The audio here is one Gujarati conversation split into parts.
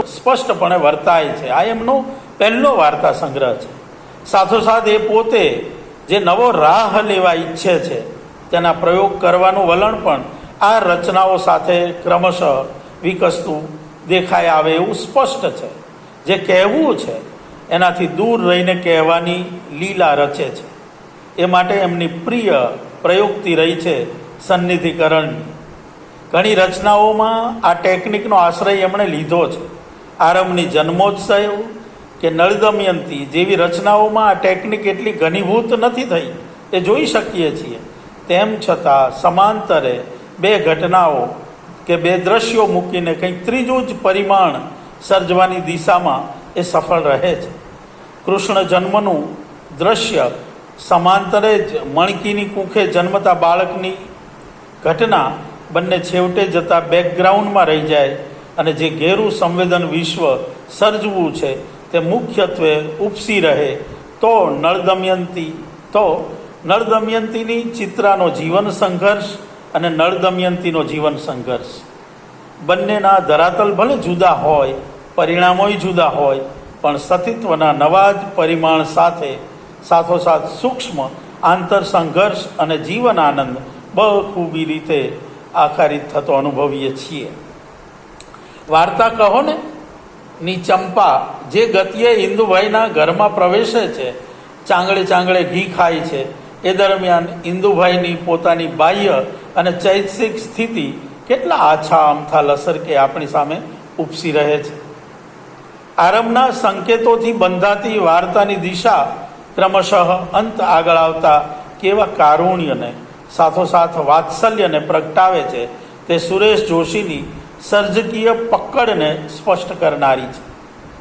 સ્પષ્ટપણે વર્તાય છે. આ એમનો પહેલો વાર્તા સંગ્રહ છે. સાથોસાથ એ પોતે જે નવો રાહ લેવા ઈચ્છે છે તેના પ્રયોગ કરવાનું વલણ પણ આ રચનાઓ સાથે ક્રમશઃ વિકસતું દેખાય આવે એવું સ્પષ્ટ છે. જે કહેવું છે એનાથી દૂર રહીને કહેવાની લીલા રચે છે. એ માટે એમની પ્રિય પ્રયુક્તિ રહી છે સન્નિધિકરણની. ઘણી રચનાઓમાં આ ટેકનિકનો આશ્રય એમણે લીધો છે. આરંભની જન્મોત્સવ કે નળ દમયંતી જેવી રચનાઓમાં આ ટેકનિક એટલી ઘનીભૂત નથી થઈ એ જોઈ શકીએ છીએ. તેમ છતાં સમાંતરે બે ઘટનાઓ કે બે દ્રશ્યો મૂકીને કંઈક ત્રીજું જ પરિમાણ સર્જવાની દિશામાં એ સફળ રહે છે. કૃષ્ણ જન્મનું દ્રશ્ય સમાંતરે જ મણકીની કુખે જન્મતા બાળકની ઘટના બંને છેવટે જતા બેકગ્રાઉન્ડમાં રહી જાય અને જે ઘેરું સંવેદન વિશ્વ સર્જવું છે તે મુખ્યત્વે ઉપસી રહે તો નળ દમયંતીની ચિત્રાનો જીવન સંઘર્ષ અને નળ દમયંતીનો જીવન સંઘર્ષ બંનેના ધરાતલ ભલે જુદા હોય, પરિણામોય જુદા હોય, પણ સતીત્વના નવા જ પરિમાણ સાથે સાથોસાથ સૂક્ષ્મ આંતર સંઘર્ષ અને જીવન આનંદ બખૂબી રીતે આકારિત થતો અનુભવીએ છીએ. વાર્તા કહો ને ની ચંપા જે ગતિએ ઇન્દુભાઈના ઘરમાં પ્રવેશે છે, ચાંગળે ચાંગળે ઘી ખાય છે, એ દરમિયાન ઇન્દુભાઈની પોતાની બાહ્ય અને ચૈતસિક સ્થિતિ કેટલા આછા અમથા લસર કે આપણી સામે ઉપસી રહે છે. આરંભના સંકેતોથી બંધાતી વાર્તાની દિશા ક્રમશઃ અંત આગળ આવતા કેવા કારુણ્યને સાથોસાથ વાત્સલ્યને પ્રગટાવે છે તે સુરેશ જોશીની સર્જકીય પકડને સ્પષ્ટ કરનારી છે.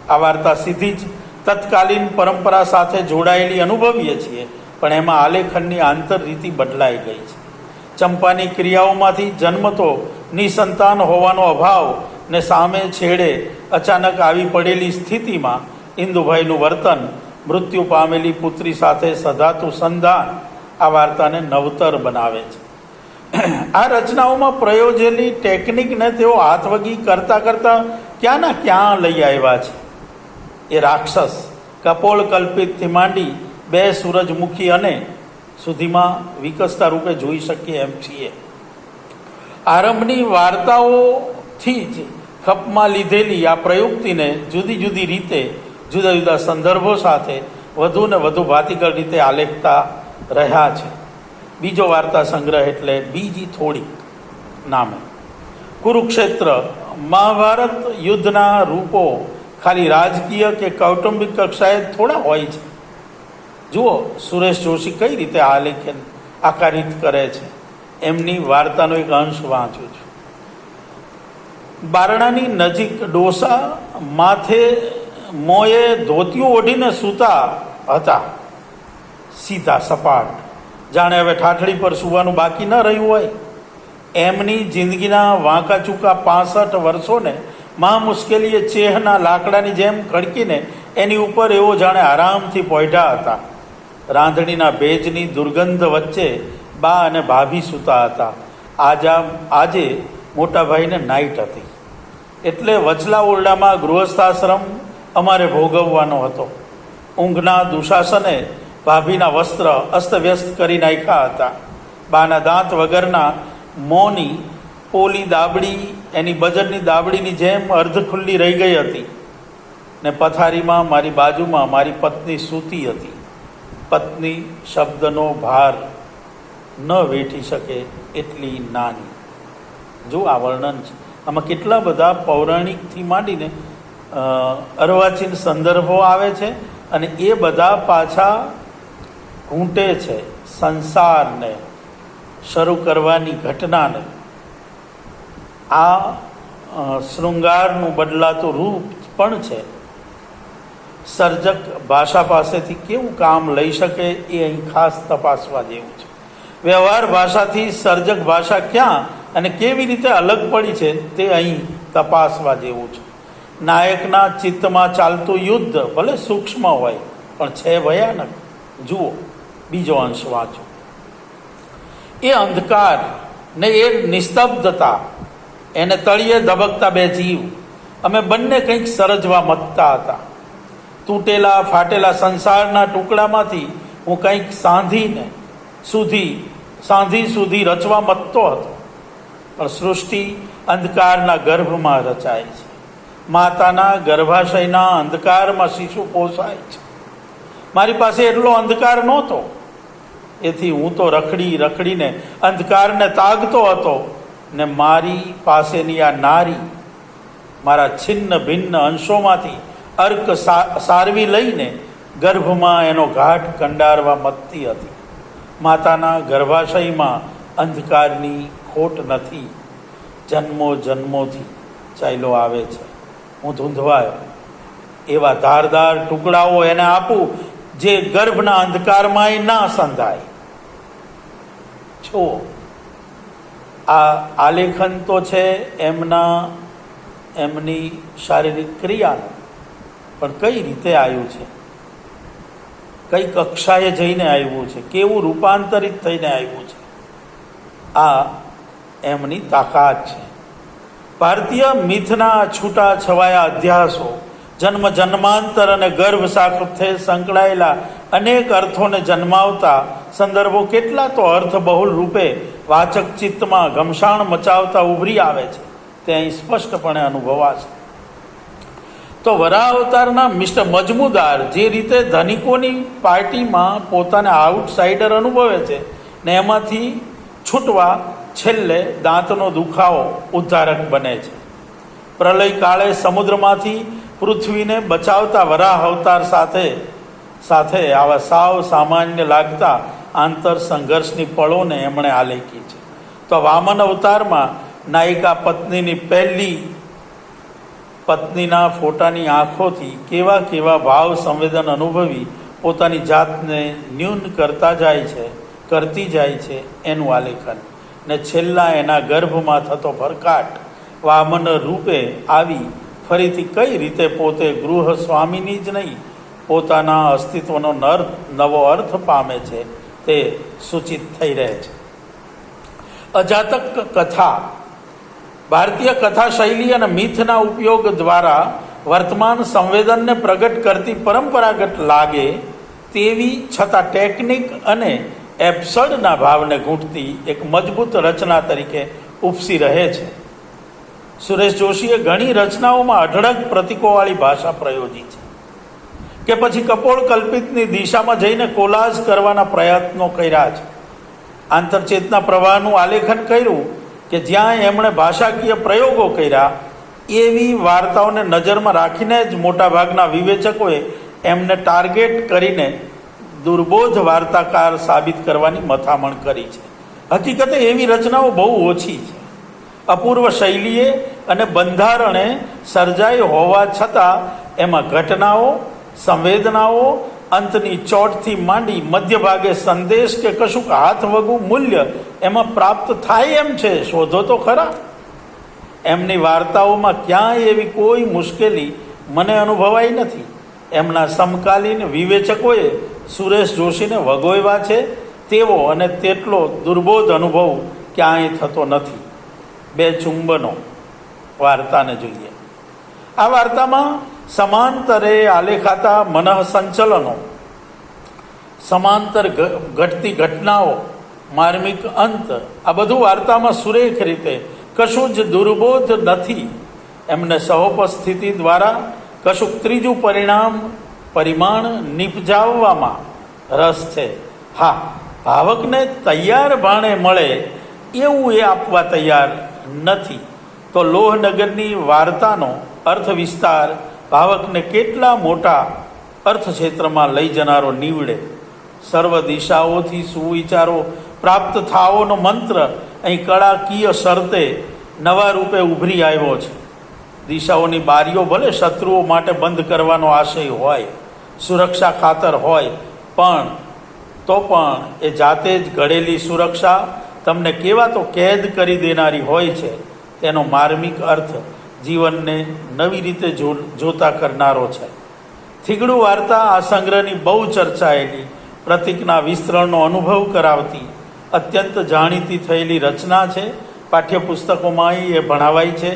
આ વાર્તા સીધી જ તત્કાલીન પરંપરા સાથે જોડાયેલી અનુભવીએ છીએ, પણ એમાં આલેખનની આંતરરીતિ બદલાઈ ગઈ છે. ચંપાની ક્રિયાઓમાંથી જન્મતો નિસંતાન હોવાનો અભાવ ને સામે છેડે અચાનક આવી પડેલી સ્થિતિમાં ઇન્દુભાઈનું વર્તન, મૃત્યુ પામેલી પુત્રી સાથે સધાતું સંધાન આ વાર્તાને નવતર બનાવે છે. આ રચનાઓમાં પ્રયોજેલી ટેકનિકને તેઓ હાથવગી કરતાં કરતાં ક્યાંના ક્યાં લઈ આવ્યા છે. એ રાક્ષસ કપોળ કલ્પિતથી માંડી બે સૂરજમુખી અને સુધીમાં વિકસતા રૂપે જોઈ શકીએ એમ છીએ. આરંભની વાર્તાઓથી જ ખપમાં લીધેલી આ પ્રયુક્તિને જુદી જુદી રીતે જુદા જુદા સંદર્ભો સાથે વધુ ને વધુ ભાતીગળ રીતે આલેખતા રહ્યા છે. બીજો વાર્તા સંગ્રહ એટલે બીજી થોડીક નામે કુરુક્ષેત્ર મહાભારત યુદ્ધના રૂપો ખાલી રાજકીય કે કૌટુંબિક કક્ષાએ થોડા હોય છે. જુઓ સુરેશ જોશી કઈ રીતે આલેખન આકારિત કરે છે. એમની વાર્તાનો એક અંશ વાંચું છું. બારણાની નજીક ડોસા માથે મોએ ધોતિયું ઓઢીને સૂતા હતા, સીધા સપાટ, જાણે હવે ઠાઠડી પર સૂવાનું બાકી ન રહ્યું હોય. એમની જિંદગીના વાંકા ચૂકા 65 વર્ષોને મહા મુશ્કેલીએ ચેહના લાકડાની જેમ ખડકીને એની ઉપર એવો જાણે આરામથી પોઢ્યા હતા. રાંધણીના ભેજની દુર્ગંધ વચ્ચે બા અને ભાભી સૂતા હતા. આજે મોટા ભાઈને નાઈટ હતી, એટલે વચલા ઓરડામાં ગૃહસ્થાશ્રમ અમારે ભોગવવાનો હતો. ઊંઘના દુશાસને ભાભીના વસ્ત્ર અસ્તવ્યસ્ત કરી નાખ્યા હતા. બાના દાંત વગરના મોંની પોલી દાબડી એની બજરની દાબડીની જેમ અર્ધ ખુલ્લી રહી ગઈ હતી ને પથારીમાં મારી બાજુમાં મારી પત્ની સૂતી હતી. પત્ની શબ્દનો ભાર ન વેઠી શકે એટલી નાની. જો આ વર્ણન છે. આમાં કેટલા બધા પૌરાણિકથી માંડીને અર્વાચીન સંદર્ભો આવે છે અને એ બધા પાછા ઘૂંટે છે સંસારને, શરૂ કરવાની ઘટનાને. આ શૃંગારનું બદલાતું રૂપ પણ છે. સર્જક ભાષા પાસેથી કેવું કામ લઈ શકે એ અહીં ખાસ તપાસવા જેવું છે. વ્યવહાર ભાષાથી સર્જક ભાષા ક્યાં અને કેવી રીતે અલગ પડી છે તે અહીં તપાસવા જેવું છે. નાયકના ચિત્તમાં ચાલતું યુદ્ધ ભલે સૂક્ષ્મ હોય પણ છે ભયાનક. જુઓ બીજો અંશ વાંચો. એ અંધકાર ને એ નિસ્તબ્ધતા, એને તળિયે ધબકતા બે જીવ, અમે બંને કંઈક સર્જવા મથતા હતા. તૂટેલા ફાટેલા સંસારના ટુકડામાંથી હું કંઈક સાંધી સુધી રચવા મથતો હતો. પણ સૃષ્ટિ અંધકારના ગર્ભમાં રચાય છે. માતાના ગર્ભાશયના અંધકારમાં શિશુ પોષાય છે. મારી પાસે એટલો અંધકાર નહોતો, એથી હું તો રખડીને અંધકારને તાગતો હતો ને મારી પાસેની આ નારી મારા છિન્ન ભિન્ન અંશોમાંથી અર્ક સારવી લઈને ગર્ભમાં એનો ઘાટ કંડારવા મથતી હતી. માતાના ગર્ભાશયમાં અંધકારની ખોટ નથી, જન્મોથી ચાલ્યો આવે છે. હું ધૂંધવાયો. એવા ધારદાર ટુકડાઓ એને આપું જે ગર્ભના અંધકારમાંય ના સંધાય. છો આ આલેખન તો છે એમની શારીરિક ક્રિયાનું, પણ કઈ રીતે આવ્યું છે, કઈ કક્ષાએ જઈને આવ્યું છે, કેવું રૂપાંતરિત થઈને આવ્યું છે, આ એમની તાકાત છે. ભારતીય મિથના છૂટા છવાયા અધ્યાસો, જન્મ જન્માંતર અને ગર્ભ સાથે સંકળાયેલા અનેક અર્થોને જન્માવતા સંદર્ભો કેટલા તો અર્થબહુલ રૂપે વાચક ચિત્તમાં ઘમસાણ મચાવતા ઉભરી આવે છે તે અહીં સ્પષ્ટપણે અનુભવાશે. તો વરાહ અવતારના મિસ્ટર મજમુદાર જે રીતે ધનિકોની પાર્ટીમાં પોતાને આઉટસાઇડર અનુભવે છે ને એમાંથી છૂટવા છેલ્લે દાંતનો દુખાવો ઉદ્ધારક બને છે. પ્રલય કાળે સમુદ્રમાંથી પૃથ્વીને બચાવતા વરાહ અવતાર સાથે આવા સાવ સામાન્ય લાગતા આંતર સંઘર્ષની પળોને એમણે આલેખી છે. તો વામન અવતારમાં નાયિકા પત્નીની પહેલી પત્નીના ફોટાની આંખોથી કેવા ભાવ સંવેદન અનુભવી પોતાની જાતને ન્યૂન કરતી જાય છે એનું આલેખન, ને છેલ્લા એના ગર્ભમાં થતો ભરકાટ વામન રૂપે આવી ફરીથી કઈ રીતે પોતે ગૃહ સ્વામીની જ નહીં પોતાના અસ્તિત્વનો નવો અર્થ પામે છે તે સૂચિત થઈ રહે છે. અજાતક કથા ભારતીય કથા શૈલી અને મિથના ઉપયોગ દ્વારા વર્તમાન સંવેદનને પ્રગટ કરતી પરંપરાગત લાગે તેવી છતાં ટેકનિક અને એબ્સર્ડના ભાવને ગૂંથતી એક મજબૂત રચના તરીકે ઉપસી રહે છે. સુરેશ જોશીએ ઘણી રચનાઓમાં અઢળક પ્રતીકોવાળી ભાષા પ્રયોજી છે કે પછી કપોળ કલ્પિતની દિશામાં જઈને કોલાજ કરવાના પ્રયત્નો કર્યા છે. આંતરચેતના પ્રવાહનું આલેખન કર્યું કે જ્યાં એમણે ભાષાકીય પ્રયોગો કર્યા એવી વાર્તાઓને નજરમાં રાખીને જ મોટાભાગના વિવેચકોએ એમને ટાર્ગેટ કરીને દુર્બોધ વાર્તાકાર સાબિત કરવાની મથામણ કરી છે. હકીકતે એવી રચનાઓ બહુ ઓછી છે. અપૂર્વ શૈલીએ અને બંધારણે સર્જાઈ હોવા છતાં એમાં ઘટનાઓ, સંવેદનાઓ, અંતની ચોટથી માંડી મધ્ય ભાગે સંદેશ કે કશુંક હાથવગું મૂલ્ય એમાં પ્રાપ્ત થાય એમ છે. શોધો તો ખરા. એમની વાર્તાઓમાં ક્યાંય એવી કોઈ મુશ્કેલી મને અનુભવાઈ નથી. એમના સમકાલીન વિવેચકોએ સુરેશ જોશીને વગોવ્યા છે તેવો અને તેટલો દુર્બોધ અનુભવ ક્યાંય થતો નથી. બે ચુંબનો વાર્તાને જોઈએ. આ વાર્તામાં સમાંતરે આલેખાતા મનઃસંચલનો, સમાંતર ઘટતી ઘટનાઓ, માર્મિક અંત, આ બધું વાર્તામાં સુરેખ રીતે કશું જ દુર્બોધ નથી. એમને સહોપસ્થિતિ દ્વારા કશુંક ત્રીજું પરિમાણ નિપજાવવામાં રસ છે. હા, ભાવકને તૈયાર ભાણે મળે એવું એ આપવા તૈયાર નથી. તો લોહનગરની વાર્તાનો અર્થ વિસ્તાર ભાવકને કેટલા મોટા અર્થક્ષેત્રમાં લઈ જનારો નીવડે. સર્વ દિશાઓથી સુવિચારો પ્રાપ્ત થાઓનો મંત્ર અહીં કળાકીય શરતે નવા રૂપે ઉભરી આવ્યો છે. દિશાઓની બારીઓ ભલે શત્રુઓ માટે બંધ કરવાનો આશય હોય, સુરક્ષા ખાતર હોય, પણ એ જાતે જ ઘડેલી સુરક્ષા તમને કેવા તો કેદ કરી દેનારી હોય છે. તેનો માર્મિક અર્થ જીવનને નવી રીતે જોતા કરનારો છે. થીગડું વાર્તા આ સંગ્રહની બહુ ચર્ચાયેલી પ્રતીકના વિસ્તરણનો અનુભવ કરાવતી અત્યંત જાણીતી થયેલી રચના છે. પાઠ્યપુસ્તકોમાં એ ભણાવાય છે.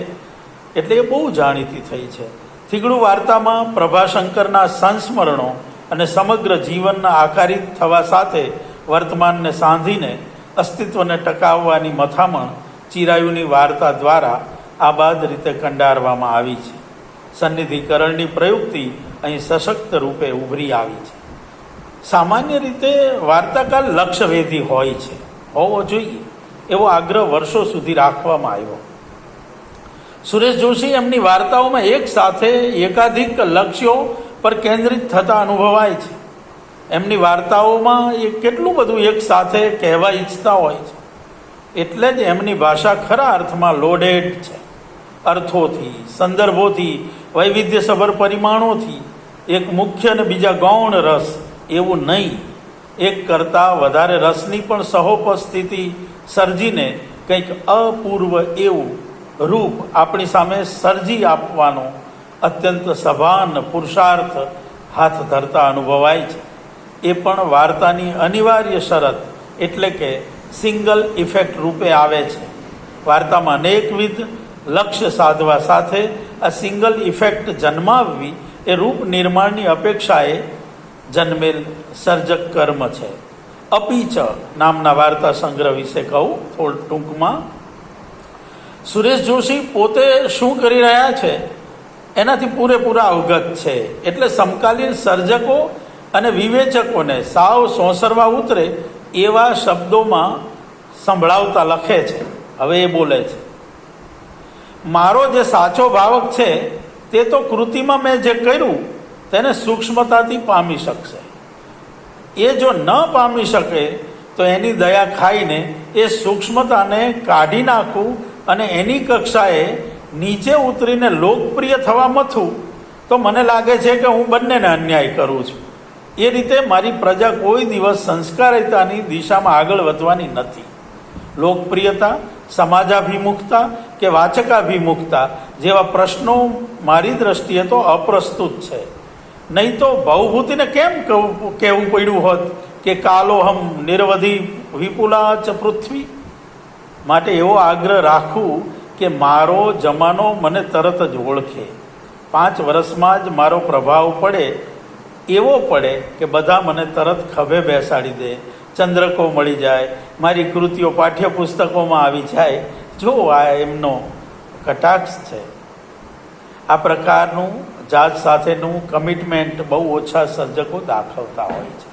એટલે એ બહુ જાણીતી થઈ છે. થીગડું વાર્તામાં પ્રભાશંકરના સંસ્મરણો અને સમગ્ર જીવનના આકારિત થવા સાથે વર્તમાનને સાંધીને અસ્તિત્વને ટકાવવાની મથામણ ચિરાયુની વાર્તા દ્વારા આબાદ રીતે કંડારવામાં આવી છે. સન્નિધિકરણની પ્રયુક્તિ અહીં સશક્ત રૂપે ઉભરી આવી છે. સામાન્ય રીતે વાર્તાકાર લક્ષ્યવેધી હોય છે, હોવો જોઈએ એવો આગ્રહ વર્ષો સુધી રાખવામાં આવ્યો. સુરેશ જોશી એમની વાર્તાઓમાં એક સાથે એકાધિક લક્ષ્યો પર કેન્દ્રિત થતા અનુભવાય છે. એમની વાર્તાઓમાં એ કેટલું બધું એક સાથે કહેવા ઈચ્છતા હોય છે. એટલે જ એમની ભાષા ખરા અર્થમાં લોડેડ છે. અર્થોથી, સંદર્ભોથી, વૈવિધ્યસભર પરિમાણોથી, એક મુખ્ય અને બીજા ગૌણ રસ એવું નહીં, એક કરતાં વધારે રસની પણ સહોપસ્થિતિ સર્જીને કંઈક અપૂર્વ એવું રૂપ આપણી સામે સર્જી આપવાનો અત્યંત સભાન પુરુષાર્થ હાથ ધરતા અનુભવાય છે. એ પણ વાર્તાની અનિવાર્ય શરત એટલે કે સિંગલ ઇફેક્ટ રૂપે આવે છે. વાર્તામાં અનેકવિધ લક્ષ્ય સાધવા સાથે આ સિંગલ ઇફેક્ટ જન્માવવી એ રૂપ નિર્માણની અપેક્ષાએ જન્મેલ સર્જક કર્મ છે. અપીચ નામના વાર્તા સંગ્રહ વિશે કહું થોડું ટૂંકમાં. સુરેશ જોશી પોતે શું કરી રહ્યા છે એનાથી પૂરેપૂરા અવગત છે. એટલે સમકાલીન સર્જકો અને વિવેચકોને સાવ સોંસરવા ઉતરે એવા શબ્દોમાં સંભળાવતા લખે છે. હવે એ બોલે છે, મારો જે સાચો ભાવક છે તે તો કૃતિમાં મેં જે કર્યું તેને સૂક્ષ્મતાથી પામી શકશે. એ જો ન પામી શકે તો એની દયા ખાઈને એ સૂક્ષ્મતાને કાઢી નાખું અને એની કક્ષાએ નીચે ઉતરીને લોકપ્રિય થવા મથું તો મને લાગે છે કે હું બંનેને અન્યાય કરું છું. એ રીતે મારી પ્રજા કોઈ દિવસ સંસ્કારિતાની દિશામાં આગળ વધવાની નથી. લોકપ્રિયતા, સમાજાભિમુખતા કે વાચકાભિમુખતા જેવા પ્રશ્નો મારી દ્રષ્ટિએ તો અપ્રસ્તુત છે. નહીં તો ભવભૂતિને કેમ કહેવું પડ્યું હોત કે કાલોહમ નિરવધિ વિપુલા ચ પૃથ્વી. માટે એવો આગ્રહ રાખું કે મારો જમાનો મને તરત જ ઓળખે. 5 વર્ષમાં જ મારો પ્રભાવ પડે એવો પડે કે બધા મને તરત ખભે બેસાડી દે, ચંદ્રકો મળી જાય, મારી કૃતિઓ પાઠ્યપુસ્તકોમાં આવી જાય. જો આ એમનો કટાક્ષ છે. આ પ્રકારનું જાત સાથેનું કમિટમેન્ટ બહુ ઓછા સર્જકો દાખવતા હોય છે.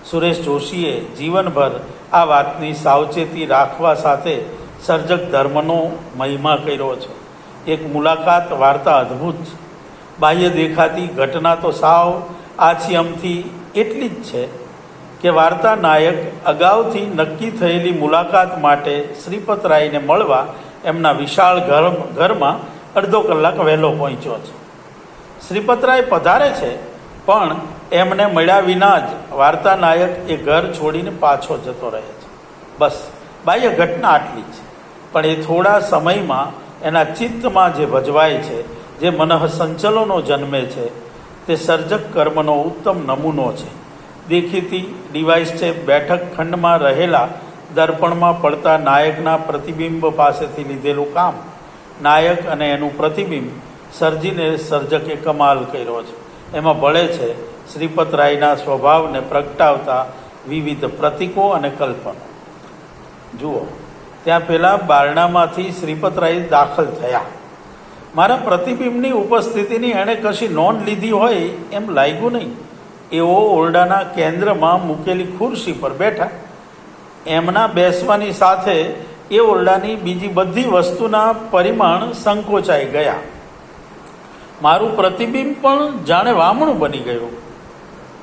સુરેશ જોશીએ જીવનભર આ વાતની સાવચેતી રાખવા સાથે સર્જક ધર્મનો મહિમા કર્યો છે. એક મુલાકાત વાર્તા અદ્ભુત છે. બાહ્ય દેખાતી ઘટના તો સાવ આછીઅમથી એટલી જ છે કે વાર્તા નાયક અગાઉથી નક્કી થયેલી મુલાકાત માટે શ્રીપતરાયને મળવા એમના વિશાળ ઘરમાં અડધો કલાક વહેલો પહોંચ્યો છે. શ્રીપતરાય પધારે છે પણ એમને મળ્યા વિના જ વાર્તા નાયક એ ઘર છોડીને પાછો જતો રહે છે. બસ બાહ્ય ઘટના આટલી છે, પણ એ થોડા સમયમાં એના ચિત્તમાં જે ભજવાય છે, જે મનઃસંચલનો જન્મે છે, તે સર્જક કર્મનો ઉત્તમ નમૂનો છે. દેખીતી ડિવાઇસ છે બેઠક ખંડમાં રહેલા દર્પણમાં પડતા નાયકના પ્રતિબિંબ પાસેથી લીધેલું કામ. નાયક અને એનું પ્રતિબિંબ સર્જીને સર્જકે કમાલ કર્યો છે. એમાં ભળે છે શ્રીપતરાયના સ્વભાવને પ્રગટાવતા વિવિધ પ્રતીકો અને કલ્પનો. જુઓ, ત્યાં પહેલાં બારણામાંથી શ્રીપતરાય દાખલ થયા. મારા પ્રતિબિંબની ઉપસ્થિતિની એણે કશી નોંધ લીધી હોય એમ લાગ્યું નહીં. એઓ ઓરડાના કેન્દ્રમાં મૂકેલી ખુરશી પર બેઠા. એમના બેસવાની સાથે એ ઓરડાની બીજી બધી વસ્તુના પરિમાણ સંકોચાઈ ગયા. મારું પ્રતિબિંબ પણ જાણે વામણું બની ગયું.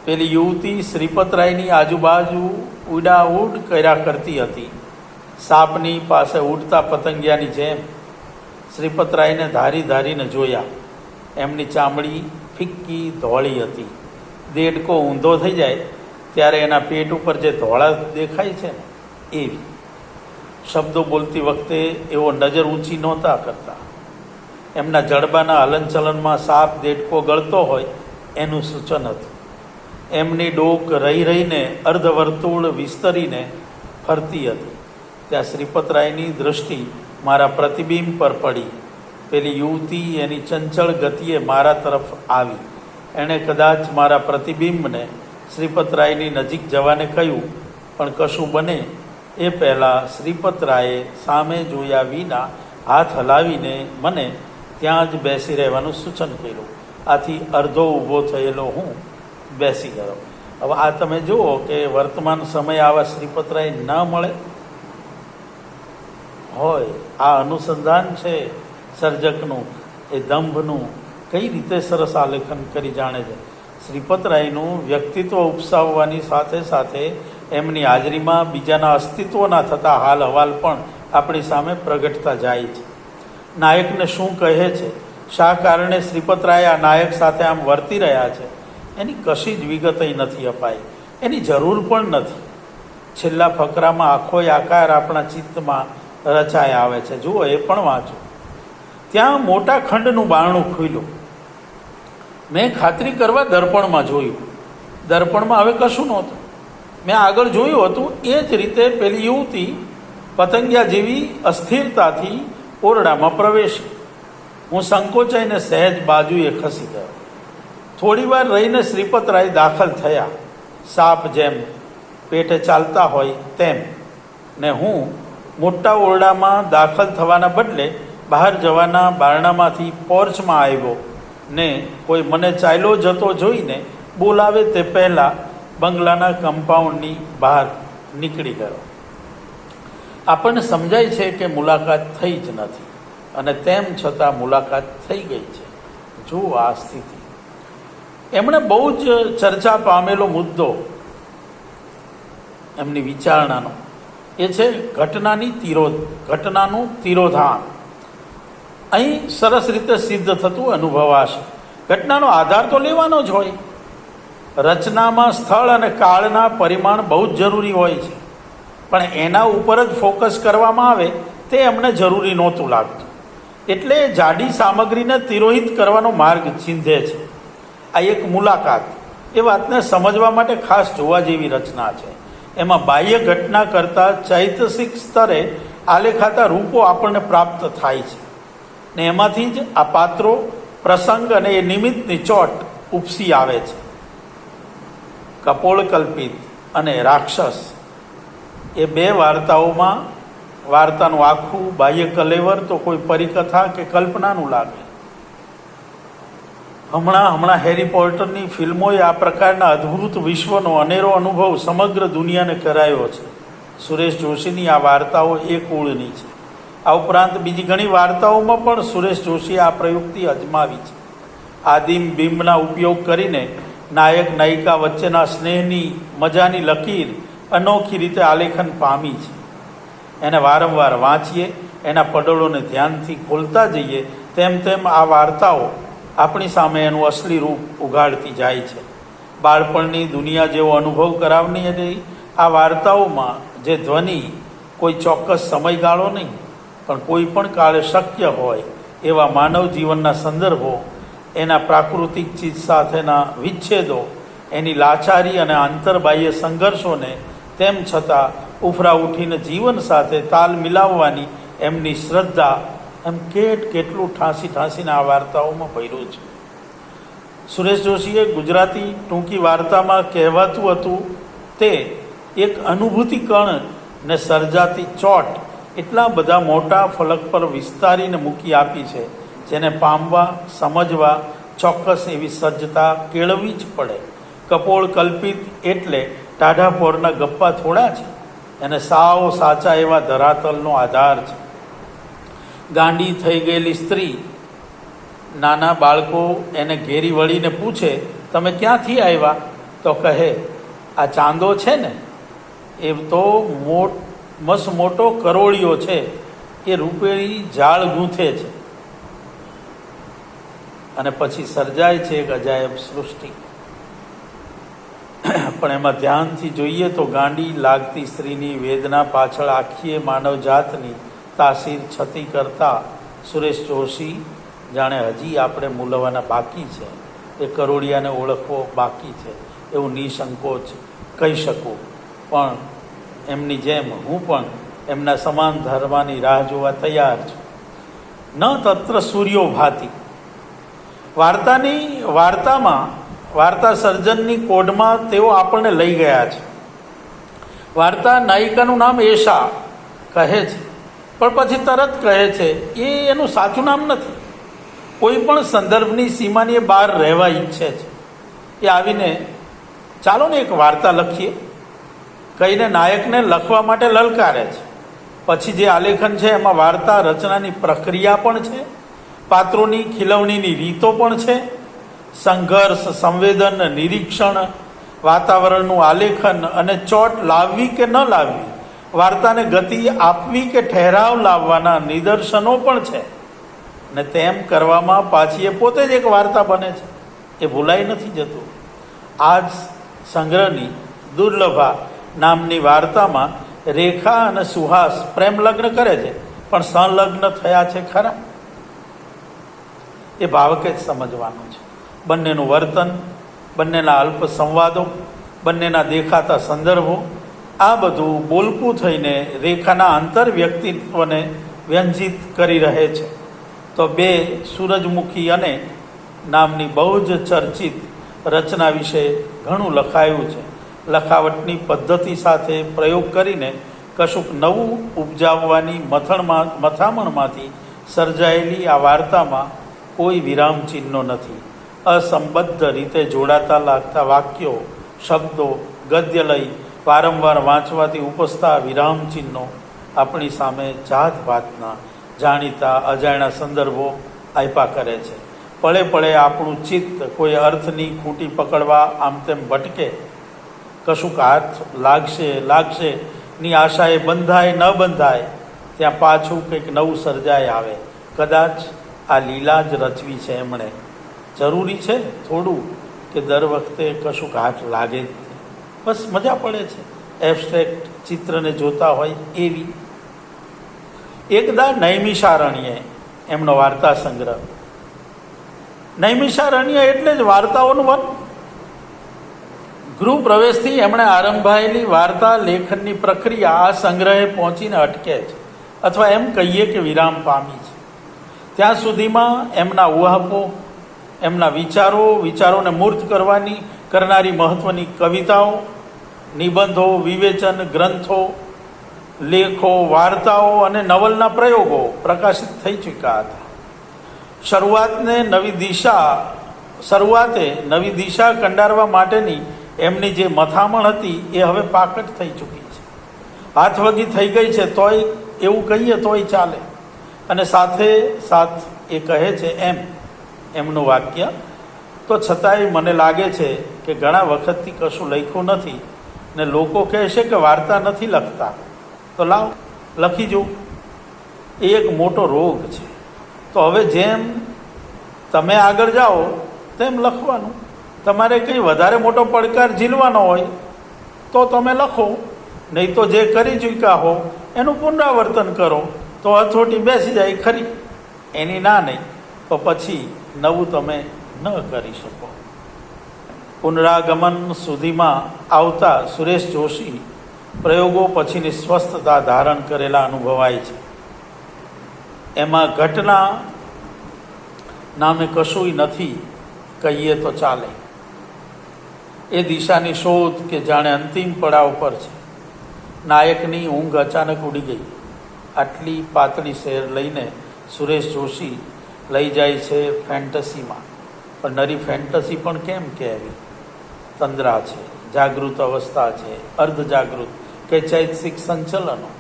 પેલી યુવતી શ્રીપતરાયની આજુબાજુ ઉડાઉડ કર્યા કરતી હતી, સાપની પાસે ઉડતા પતંગિયાની જેમ. શ્રીપતરાયને ધારીને જોયા. એમની ચામડી ફિક્કી ધોળી હતી. દેડકો ઊંધો થઈ જાય ત્યારે એના પેટ ઉપર જે ધોળા દેખાય છે ને એવી. શબ્દો બોલતી વખતે એવો નજર ઊંચી નહોતા કરતા. એમના જડબાના હલનચલનમાં સાપ દેડકો ગળતો હોય એનું સૂચન હતું. એમની ડોક રહીને અર્ધવર્તુળ વિસ્તરીને ફરતી હતી. ત્યાં શ્રીપતરાયની દૃષ્ટિ મારા પ્રતિબિંબ પર પડી. પેલી યુવતી એની ચંચળ ગતિએ મારા તરફ આવી. એણે કદાચ મારા પ્રતિબિંબને શ્રીપતરાયની નજીક જવાને કહ્યું, પણ કશું બને એ પહેલાં શ્રીપતરાયે સામે જોયા વિના હાથ હલાવીને મને ત્યાં જ બેસી રહેવાનું સૂચન કર્યું. આથી અડધો ઊભો થયેલો હું બેસી ગયો. હવે આ તમે જુઓ કે વર્તમાન સમયે આવા શ્રીપતરાય ન મળે હોય. આ અનુસંધાન છે સર્જકનું, એ દંભનું કઈ રીતે સરસ આલેખન કરી જાણે છે. શ્રીપતરાયનું વ્યક્તિત્વ ઉપસાવવાની સાથે સાથે એમની હાજરીમાં બીજાના અસ્તિત્વના થતા હાલ હવાલ પણ આપણી સામે પ્રગટતા જાય છે. નાયકને શું કહે છે, શા કારણે શ્રીપતરાય આ નાયક સાથે આમ વર્તી રહ્યા છે, એની કશી જ વિગત અહીં નથી અપાઈ. એની જરૂર પણ નથી. છેલ્લા ફકરામાં આખોય આકાર આપણા ચિત્તમાં રચાય આવે છે. જુઓ, એ પણ વાંચો. ત્યાં મોટા ખંડનું બારણું ખુલ્યું. મેં ખાતરી કરવા દર્પણમાં જોયું. દર્પણમાં હવે કશું નહોતું. મેં આગળ જોયું હતું એ જ રીતે પેલી યુવતી પતંગિયા જેવી અસ્થિરતાથી ઓરડામાં પ્રવેશી. હું સંકોચાઈને સહેજ બાજુએ ખસી ગયો. થોડી વાર રહીને શ્રીપતરાય દાખલ થયા, સાપ જેમ પેટે ચાલતા હોય તેમ. ને હું મોટા ઓરડામાં દાખલ થવાના બદલે બહાર જવાના બારણામાંથી પોર્ચમાં આવ્યો ને કોઈ મને ચાલ્યો જતો જોઈને બોલાવે તે પહેલાં બંગલાના કમ્પાઉન્ડની બહાર નીકળી ગયો. આપણને સમજાય છે કે મુલાકાત થઈ જ નથી, અને તેમ છતાં મુલાકાત થઈ ગઈ છે. જુઓ આ સ્થિતિ. એમણે બહુ જ ચર્ચા પામેલો મુદ્દો એમની વિચારણાનો એ છે ઘટનાનું તિરોધાન. અહીં સરસ રીતે સિદ્ધ થતું અનુભવાશે. ઘટનાનો આધાર તો લેવાનો જ હોય. રચનામાં સ્થળ અને કાળના પરિમાણ બહુ જ જરૂરી હોય છે, પણ એના ઉપર જ ફોકસ કરવામાં આવે તે એમને જરૂરી નહોતું લાગતું. એટલે જાડી સામગ્રીને તિરોહિત કરવાનો માર્ગ ચીંધે છે. આ એક મુલાકાત એ વાતને સમજવા માટે ખાસ જોવા જેવી રચના છે. એમાં બાહ્ય ઘટના કરતાં ચૈતસિક સ્તરે આલેખાતા રૂપો આપણને પ્રાપ્ત થાય છે, ને એમાંથી જ આ પાત્રો, પ્રસંગ અને એ નિમિત્તની ચોટ ઉપસી આવે છે. કપોળકલ્પિત અને રાક્ષસ એ બે વાર્તાઓમાં વાર્તાનું આખું બાહ્ય કલેવર તો કોઈ પરિકથા કે કલ્પનાનું લાગે. હમણાં હેરી પોટરની ફિલ્મોએ આ પ્રકારના અદ્ભુત વિશ્વનો અનેરો અનુભવ સમગ્ર દુનિયાને કરાયો છે. સુરેશ જોશીની આ વાર્તાઓ એ કુળની છે. આ ઉપરાંત બીજી ઘણી વાર્તાઓમાં પણ સુરેશ જોશીએ આ પ્રયુક્તિ અજમાવી છે. આદિમ બિંબના ઉપયોગ કરીને નાયક નાયિકા વચ્ચેના સ્નેહની મજાની લકીર અનોખી રીતે આલેખન પામી છે. એને વારંવાર વાંચીએ, એના પડોળોને ધ્યાનથી ખોલતા જઈએ તેમ તેમ આ વાર્તાઓ આપણી સામે એનું અસલી રૂપ ઉઘાડતી જાય છે. બાળપણની દુનિયા જેવો અનુભવ કરાવની અને આ વાર્તાઓમાં જે ધ્વનિ કોઈ ચોક્કસ સમયગાળો નહીં પણ કોઈ પણ કાળે શક્ય હોય એવા માનવ જીવનના સંદર્ભો, એના પ્રાકૃતિક ચીજ સાથેના વિચ્છેદો, એની લાચારી અને આંતરબાહ્ય સંઘર્ષોને તેમ છતાં ઉફરા ઉઠીને જીવન સાથે તાલ મિલાવવાની એમની શ્રદ્ધા, એમ કેટલું ઠાંસીને આ વાર્તાઓમાં ભર્યું છે. સુરેશ જોશીએ ગુજરાતી ટૂંકી વાર્તામાં કહેવાતું હતું તે એક અનુભૂતિ કણ ને સર્જાતી ચોટ એટલા બધા મોટા ફલક પર વિસ્તારીને મૂકી આપી છે, જેને પામવા, સમજવા ચોક્કસ એવી સજ્જતા કેળવવી જ પડે. કપોળ કલ્પિત એટલે ટાઢાપોરના ગપ્પા થોડા છે, એને સાવ સાચા એવા ધરાતલનો આધાર છે. ગાંડી થઈ ગયેલી સ્ત્રી, નાના બાળકો એને ઘેરી વળીને પૂછે, તમે ક્યાંથી આવ્યા? તો કહે, આ ચાંદો છે ને એ તો મસ્ત મોટો કરોળિયો છે, એ રૂપેરી ઝાડ ગૂંથે છે. અને પછી સર્જાય છે એક અજાયબ સૃષ્ટિ. પણ એમાં ધ્યાનથી જોઈએ તો ગાંડી લાગતી સ્ત્રીની વેદના પાછળ આખીએ માનવજાતની તાસીર છતી કરતા સુરેશ જોશી જાણે હજી આપણે મૂલવાના બાકી છે, એ કરોડિયાને ઓળખવો બાકી છે એવું નિસંકોચ કહી શકું. પણ એમની જેમ હું પણ એમના સમાન ધર્મની રાહ જોવા તૈયાર છું. ન તત્ર સૂર્યો ભાતિ. વાર્તા સર્જનની કોડમાં તેઓ આપણને લઈ ગયા છે. વાર્તા નાયિકાનું નામ એશા કહે છે, પણ પછી તરત કહે છે એ એનું સાચું નામ નથી. કોઈ પણ સંદર્ભની સીમાની એ બહાર રહેવા ઈચ્છે છે. એ આવીને ચાલો ને એક વાર્તા લખીએ કહીને નાયકને લખવા માટે લલકારે છે. પછી જે આલેખન છે એમાં વાર્તા રચનાની પ્રક્રિયા પણ છે, પાત્રોની ખીલવણીની રીતો પણ છે, સંઘર્ષ, સંવેદન, નિરીક્ષણ, વાતાવરણનું આલેખન અને ચોટ લાવવી કે ન લાવવી, વાર્તાને ગતિ આપવી કે ઠહેરાવ લાવવાના નિદર્શનો પણ છે. ને તેમ કરવામાં પાછી એ પોતે જ એક વાર્તા બને છે. એ ભૂલાઈ નથી જતું. આ જ સંગ્રહની દુર્લભા નામની વાર્તામાં રેખા અને સુહાસ પ્રેમ લગ્ન કરે છે, પણ સંલગ્ન થયા છે ખરા? એ ભાવકે જ સમજવાનું છે. બંનેનું વર્તન, બંનેના અલ્પ સંવાદો, બંનેના દેખાતા સંદર્ભો, આ બધું બોલકું થઈને રેખાના આંતર વ્યક્તિત્વને વ્યંજિત કરી રહે છે. તો બે સૂરજમુખી અને નામની બહુ જ ચર્ચિત રચના વિશે ઘણું લખાયું છે. લખાવટની પદ્ધતિ સાથે પ્રયોગ કરીને કશુંક નવું ઉપજાવવાની મથામણમાંથી સર્જાયેલી આ વાર્તામાં કોઈ વિરામચિહ્નો નથી. અસંબદ્ધ રીતે જોડાતા લાગતા વાક્યો, શબ્દો, ગદ્ય લઈ વારંવાર વાંચવાથી ઉપજતા વિરામચિહ્નો આપણી સામે જાત ભાતના જાણીતા અજાણ્યા સંદર્ભો આપ્યા કરે છે. પળે પળે આપણું ચિત્ત કોઈ અર્થની ખૂંટી પકડવા આમ તેમ ભટકે. કશુંક હાથ લાગશે ની આશાએ બંધાય ન બંધાય, ત્યાં પાછું કંઈક નવું સર્જાય આવે. કદાચ આ લીલા જ રચવી છે એમણે. જરૂરી છે થોડું કે દર વખતે કશુંક હાથ લાગે જ, બસ મજા પડે છે એબસ્ટ્રેક્ટ ચિત્રને જોતા હોય એવી. એકદા નૈમિષારણ્ય એમનો વાર્તા સંગ્રહ. નૈમિષારણ્ય એટલે જ વાર્તાઓનું વન. ગૃહ પ્રવેશથી એમણે આરંભાયેલી વાર્તા લેખનની પ્રક્રિયા આ સંગ્રહે પહોંચીને અટકે છે, અથવા એમ કહીએ કે વિરામ પામી છે. ત્યાં સુધીમાં એમના ઉહાપો, એમના વિચારોને મૂર્ત કરનારી મહત્ત્વની કવિતાઓ, નિબંધો, વિવેચન, ગ્રંથો, લેખો, વાર્તાઓ અને નવલના પ્રયોગો પ્રકાશિત થઈ ચૂક્યા હતા. શરૂઆતે નવી દિશા કંડારવા માટેની એમની જે મથામણ હતી એ હવે પાકટ થઈ ચૂકી છે. હાથવગી થઈ ગઈ છે તોય એવું કહીએ તોય ચાલે. અને સાથે એ કહે છે એમનું વાક્ય, તો છતાંય મને લાગે છે કે ઘણા વખતથી કશું લખ્યું નથી ને લોકો કહેશે કે વાર્તા નથી લખતા, તો લાવ લખી જો. એ એક મોટો રોગ છે. તો હવે જેમ તમે આગળ જાઓ તેમ લખવાનું. તમારે કંઈ વધારે મોટો પડકાર ઝીલવાનો હોય તો તમે લખો, નહીં તો જે કરી ચૂક્યા હો એનું પુનરાવર્તન કરો તો હથોટી બેસી જાય ખરી. એની ના નહીં તો પછી નવું તમે ન કરી શકો. પુનરાગમન સુધીમાં આવતા સુરેશ જોશી પ્રયોગો પછીની સ્વસ્થતા ધારણ કરેલા અનુભવાય છે. એમાં ઘટના નામે કશુંય નથી કહીએ તો ચાલે. એ દિશાની શોધ કે જાણે અંતિમ પડાવ પર છે. નાયકની ઊંઘ અચાનક ઉડી ગઈ. આટલી પાતળી શેર લઈને સુરેશ જોશી લઈ જાય છે ફેન્ટસીમાં. પણ નરી ફેન્ટસી પણ કેમ કહેવી? તંદ્રા છે, જાગૃત અવસ્થા છે, અર્ધ જાગૃત કે ચૈતસિક સંચલનો.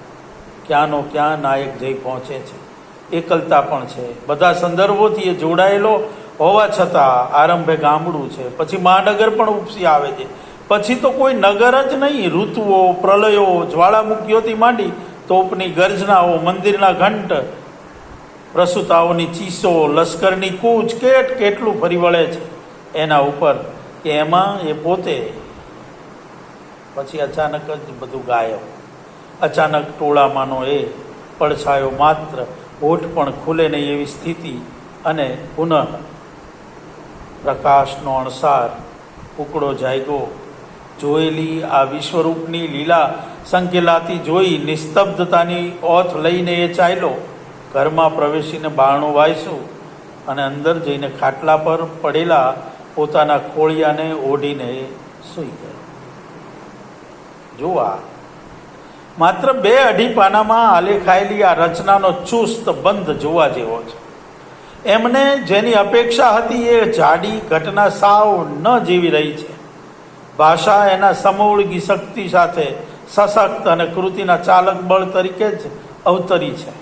ક્યાંનો ક્યાં નાયક જઈ પહોંચે છે. એકલતા પણ છે. બધા સંદર્ભોથી એ જોડાયેલો હોવા છતાં આરંભે ગામડું છે, પછી મહાનગર પણ ઉપસી આવે છે, પછી તો કોઈ નગર જ નહીં. ઋતુઓ, પ્રલયો, જ્વાળામુખીઓથી માંડી તોપની ગર્જનાઓ, મંદિરના ઘંટ, પ્રસૂતાઓની ચીસો, લશ્કરની કૂચ કેટલું ફરી વળે છે એના ઉપર કે એમાં એ પોતે. પછી અચાનક જ બધું ગાયબ. અચાનક ટોળામાંનો એ પડછાયો માત્ર, હોઠ પણ ખુલે નહીં એવી સ્થિતિ, અને પુનઃ પ્રકાશનો અણસાર ઉકળો જાગ્યો. જોયેલી આ વિશ્વરૂપની લીલા સંકેલાતી જોઈ નિસ્તબ્ધતાની ઓથ લઈને એ ચાલ્યો. ઘરમાં પ્રવેશીને બારણું વાઈશું અને અંદર જઈને ખાટલા પર પડેલા પોતાના ખોળિયાને ઓઢીને સૂઈ ગયો. જુઓ, માત્ર 2-2.5 પાનામાં આલેખાયેલી આ રચનાનો ચુસ્ત બંધ જોવા જેવો છે. એમને જેની અપેક્ષા હતી એ જાડી ઘટના સાવ ન જીવી રહી છે. ભાષા એના સમૂળગી શક્તિ સાથે સશક્ત અને કૃતિના ચાલક બળ તરીકે જ અવતરી છે.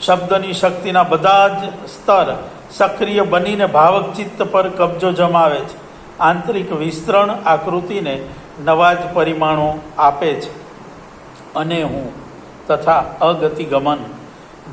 શબ્દની શક્તિના બધા જ સ્તર સક્રિય બનીને ભાવક ચિત્ત પર કબજો જમાવે છે. આંતરિક વિસ્તરણ આ કૃતિને નવા જ પરિમાણો આપે છે. અને હું તથા અગતિગમન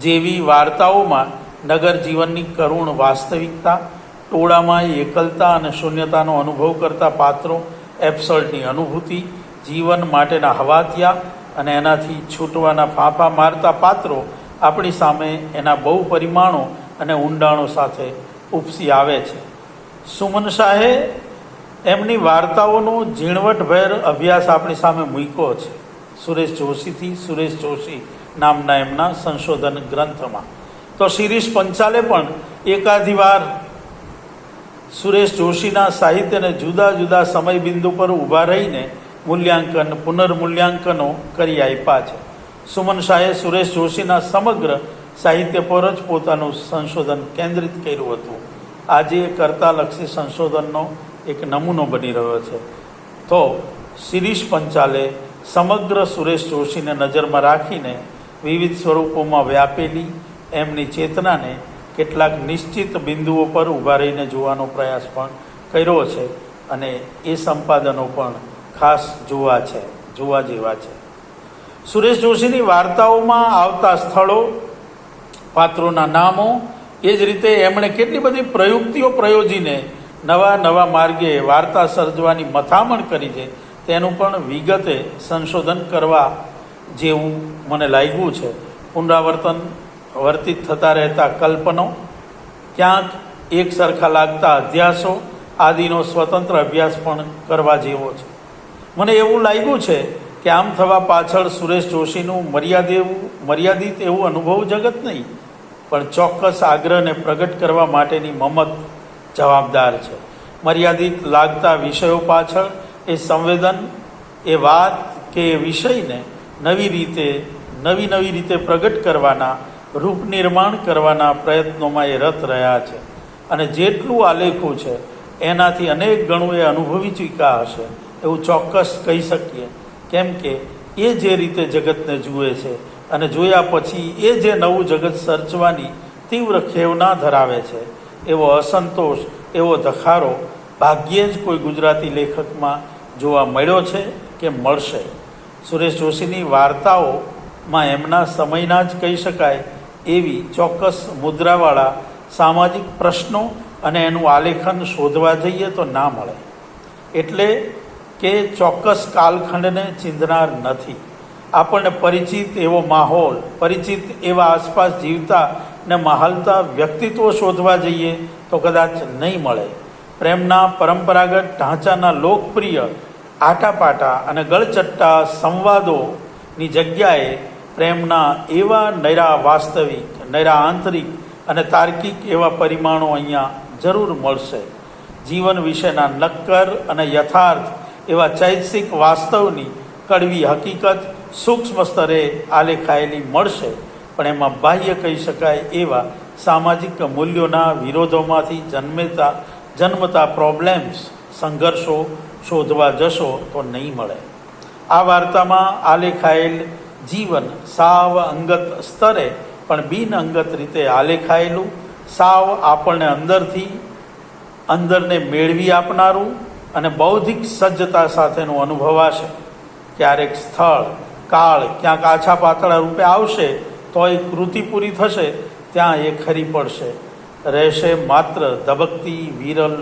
જેવી વાર્તાઓમાં નગર જીવનની કરુણ વાસ્તવિકતા, ટોળામાં એકલતા અને શૂન્યતાનો અનુભવ કરતા પાત્રો, એબ્સર્ડની અનુભૂતિ, જીવન માટેના હવાતિયા અને એનાથી છૂટવાના ફાંફા મારતા પાત્રો આપણી સામે એના બહુ પરિમાણો અને ઊંડાણો સાથે ઉપસી આવે છે. સુમન શાહે એમની વાર્તાઓનો ઝીણવટભેર અભ્યાસ આપણી સામે મૂક્યો છે. સુરેશ જોશી નામના એમના સંશોધન ગ્રંથમાં. તો શિરીષ પંચાલે પણ એકાધી વાર સુરેશ જોશીના સાહિત્યને જુદા જુદા સમય બિંદુ પર ઊભા રહીને પુનર્મૂલ્યાંકનો કરી આપ્યા છે. સુમન શાહે સુરેશ જોશીના સમગ્ર સાહિત્ય પર જ પોતાનું સંશોધન કેન્દ્રિત કર્યું હતું. આજે કર્તાલક્ષી સંશોધનનો એક નમૂનો બની રહ્યો છે. તો શિરીષ પંચાલે સમગ્ર સુરેશ જોશીને નજરમાં રાખીને વિવિધ સ્વરૂપોમાં વ્યાપેલી એમની ચેતનાને કેટલાક નિશ્ચિત બિંદુઓ પર ઊભા રહીને જોવાનો પ્રયાસ પણ કર્યો છે. અને એ સંપાદનો પણ ખાસ જોવા જેવા છે. સુરેશ જોશીની વાર્તાઓમાં આવતા સ્થળો, પાત્રોના નામો, એ જ રીતે એમણે કેટલી બધી પ્રયુક્તિઓ પ્રયોજીને નવા માર્ગે વાર્તા સર્જવાની મથામણ કરી છે, તેનું પણ વિગતે સંશોધન કરવા જેવું મને લાગ્યું છે. વર્તિત થતા રહેતા કલ્પનો, ક્યાંક એક સરખા લાગતા અધ્યાસો આદિનો સ્વતંત્ર અભ્યાસ પણ કરવા જેવો છે. મને એવું લાગ્યું છે કે આમ થવા પાછળ સુરેશ જોશીનું મર્યાદિત એવું અનુભવ જગત નહીં, પણ ચોક્કસ આગ્રહને પ્રગટ કરવા માટેની મમત જવાબદાર છે. મર્યાદિત લાગતા વિષયો પાછળ એ સંવેદન, એ વાત કે એ વિષયને નવી રીતે પ્રગટ કરવાના, રૂપ નિર્માણ કરવાના પ્રયત્નોમાં એ રત રહ્યા છે. અને જેટલું આલેખું છે એનાથી અનેક ગણું એ અનુભવી ચૂક્યા હશે એવું ચોક્કસ કહી શકીએ. કેમ કે એ જે રીતે જગતને જુએ છે અને જોયા પછી એ જે નવું જગત સર્જવાની તીવ્ર ખેવના ધરાવે છે, એવો અસંતોષ, એવો ધખારો ભાગ્યે જ કોઈ ગુજરાતી લેખકમાં જોવા મળ્યો છે કે મળશે. સુરેશ જોશીની વાર્તાઓમાં એમના સમયના જ કહી શકાય એવી ચોક્કસ મુદ્રાવાળા સામાજિક પ્રશ્નો અને એનું આલેખન શોધવા જઈએ તો ના મળે. એટલે કે ચોક્કસ કાલખંડને ચીંધનાર નથી. આપણને પરિચિત એવો માહોલ, પરિચિત એવા આસપાસ જીવતા ને મહાલતા વ્યક્તિત્વો શોધવા જઈએ તો કદાચ નહીં મળે. પ્રેમના પરંપરાગત ઢાંચાના લોકપ્રિય આટાપાટા અને ગળચટ્ટા સંવાદોની જગ્યાએ પ્રેમના એવા નૈરા વાસ્તવિક, નૈરા આંતરિક અને તાર્કિક એવા પરિમાણો અહીંયા જરૂર મળશે. જીવન વિશેના નક્કર અને યથાર્થ એવા ચૈતસિક વાસ્તવની કડવી હકીકત સૂક્ષ્મ સ્તરે આલેખાયેલી મળશે. પણ એમાં બાહ્ય કહી શકાય એવા સામાજિક મૂલ્યોના વિરોધોમાંથી જન્મતા પ્રોબ્લેમ્સ, સંઘર્ષો શોધવા જશો તો નહીં મળે. આ વાર્તામાં આલેખાયેલ જીવન સાવ અંગત સ્તરે પણ બિન અંગત રીતે આલેખાયેલું, સાવ આપણને અંદરને મેળવી આપનારું અને બૌદ્ધિક સજ્જતા સાથેનું અનુભવાશે. ક્યારેક સ્થળ, કાળ ક્યાંક આછા પાતળા રૂપે આવશે તો એ કૃતિ પૂરી થશે, ત્યાં એ ખરી પડશે. રહેશે માત્ર ધબકતી વિરલ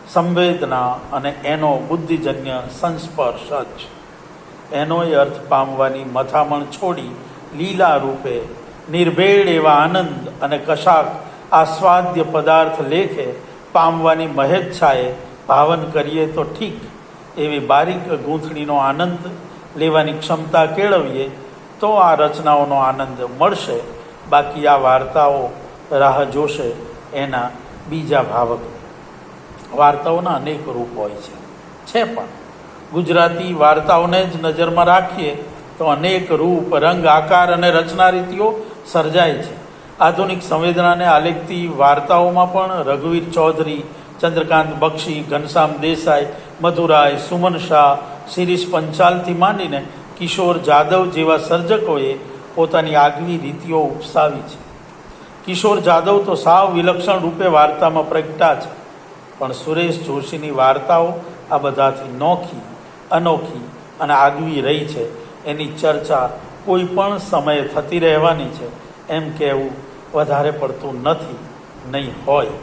સંવેદના અને એનો બુદ્ધિજન્ય સંસ્પર્શ જ. એનોય અર્થ પામવાની મથામણ છોડી લીલા રૂપે નિર્ભેળ એવા આનંદ અને કશાક આસ્વાદ્ય પદાર્થ લેખે પામવાની મહેચ્છાએ ભાવન કરીએ તો ઠીક. એવી બારીક ગૂંથણીનો આનંદ લેવાની ક્ષમતા કેળવીએ તો આ રચનાઓનો આનંદ મળશે. બાકી આ વાર્તાઓ રાહ જોશે એના બીજા ભાવકની. વાર્તાઓના અનેક રૂપ હોય છે પણ ગુજરાતી વાર્તાઓને જ નજરમાં રાખીએ તો અનેક રૂપ, રંગ, આકાર અને રચના રીતિઓ સર્જાય છે. આધુનિક સંવેદનાને આલેખતી વાર્તાઓમાં પણ રઘુવીર ચૌધરી, ચંદ્રકાંત બક્ષી, ઘનશ્યામ દેસાઈ, મધુરાય, સુમન શાહ, શિરીષ પંચાલથી માંડીને કિશોર જાદવ જેવા સર્જકોએ પોતાની આગવી રીતિઓ ઉપસાવી છે. કિશોર જાદવ તો સાવ વિલક્ષણ રૂપે વાર્તામાં પ્રગટા છે, પણ સુરેશ જોશીની વાર્તાઓ આ બધાથી નોખી, અનોખી અને આગવી રહી છે. એની ચર્ચા કોઈ પણ સમયે થતી રહેવાની છે એમ કહેવું વધારે પડતું નથી, નહીં હોય.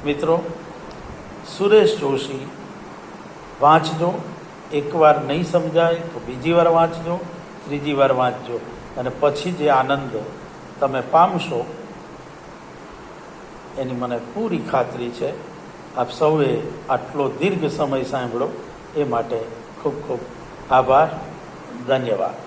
મિત્રો, સુરેશ જોશી વાંચજો. એકવાર નહીં સમજાય તો બીજી વાર વાંચજો, ત્રીજી વાર વાંચજો, અને પછી જે આનંદ તમે પામશો એની મને પૂરી ખાતરી છે. આપ સૌએ આટલો દીર્ઘ સમય સાંભળો એ માટે ખૂબ ખૂબ આભાર. ધન્યવાદ.